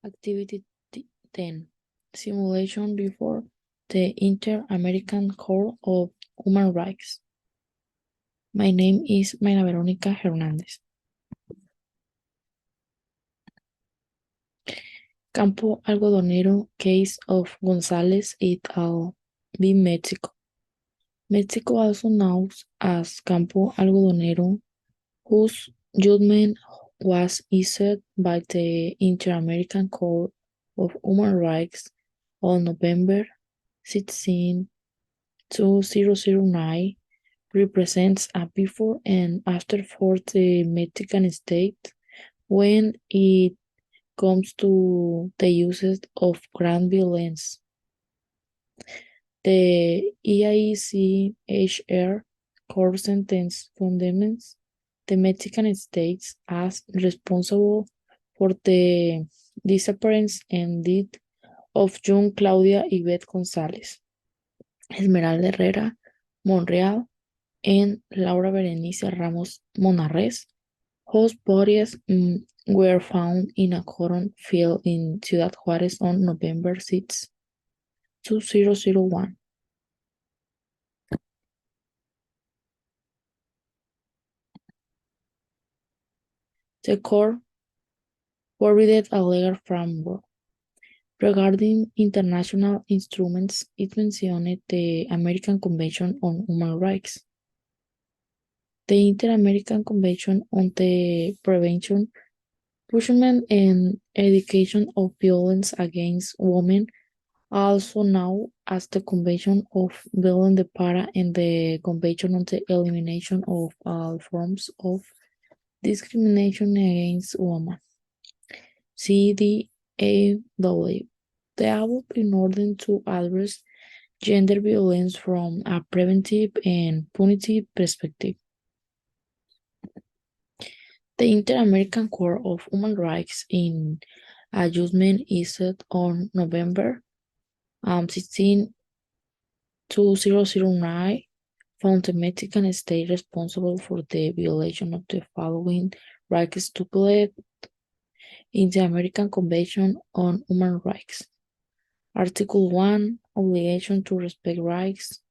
Activity 10. Simulation before the Inter-American Court of Human Rights. My name is Mayra Verónica Hernández. Campo Algodonero case of González et al. v. Mexico. Mexico, also known as Campo Algodonero, whose judgment was issued by the Inter-American Court of Human Rights on November 16, 2009, represents a before and after for the Mexican state when it comes to the uses of gun violence. The EICHR court sentence condemns the Mexican states as responsible for the disappearance and death of young Claudia Ivette González, Esmeralda Herrera Monreal, and Laura Berenice Ramos Monarres, whose bodies were found in a cotton field in Ciudad Juárez on November 6, 2001. The court provided a legal framework. Regarding international instruments, it mentioned the American Convention on Human Rights, the Inter-American Convention on the Prevention, Punishment, and Eradication of Violence Against Women, also known as the Convention of Belém do Pará, and the Convention on the Elimination of All Forms of Discrimination Against Women, CDAW. The above in order to address gender violence from a preventive and punitive perspective. The Inter-American Court of Human Rights, in a judgment issued on November 16, 2009, found the Mexican state responsible for the violation of the following rights stipulated in the American Convention on Human Rights. Article 1, obligation to respect rights.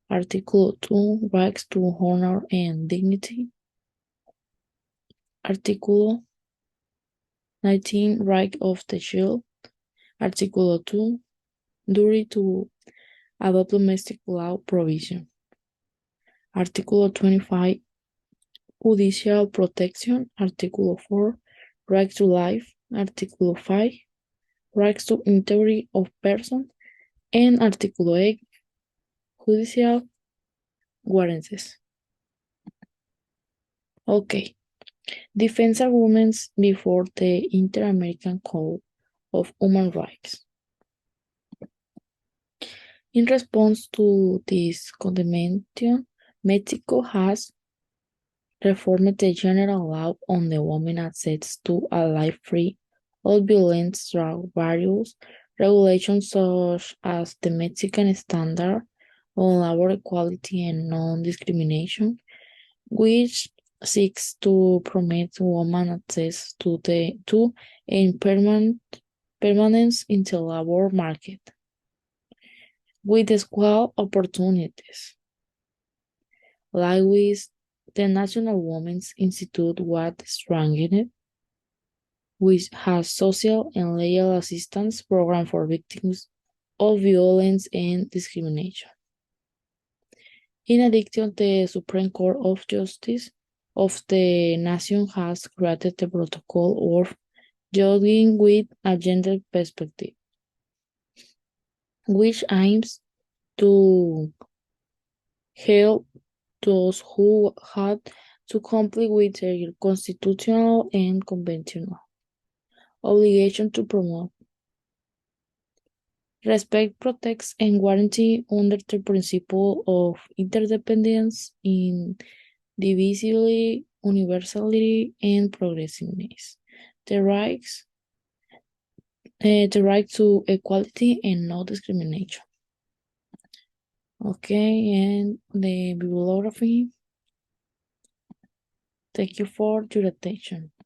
Article 2, rights to honor and dignity. Article 19, right of the child. Article 2, duty to adopt domestic law provision. Article 25, judicial protection. Article 4, right to life. Article 5, rights to integrity of person. And Article 8, judicial warranties. Okay. Defense arguments before the Inter-American Court of Human Rights. In response to this condemnation, Mexico has reformed the general law on the woman's access to a life free of violence through various regulations such as the Mexican Standard on Labor Equality and Non-Discrimination, which seeks to promote women's access to and permanence in the labor market with equal opportunities. Likewise, the National Women's Institute was strengthened, which has social and legal assistance program for victims of violence and discrimination. In addition, the Supreme Court of Justice of the nation has created the protocol of judging with a gender perspective, which aims to help those who had to comply with their constitutional and conventional obligation to promote respect, protect, and guarantee under the principle of interdependence, indivisibility, universality, and progressiveness. The right to equality and no discrimination. Okay, and the bibliography. Thank you for your attention.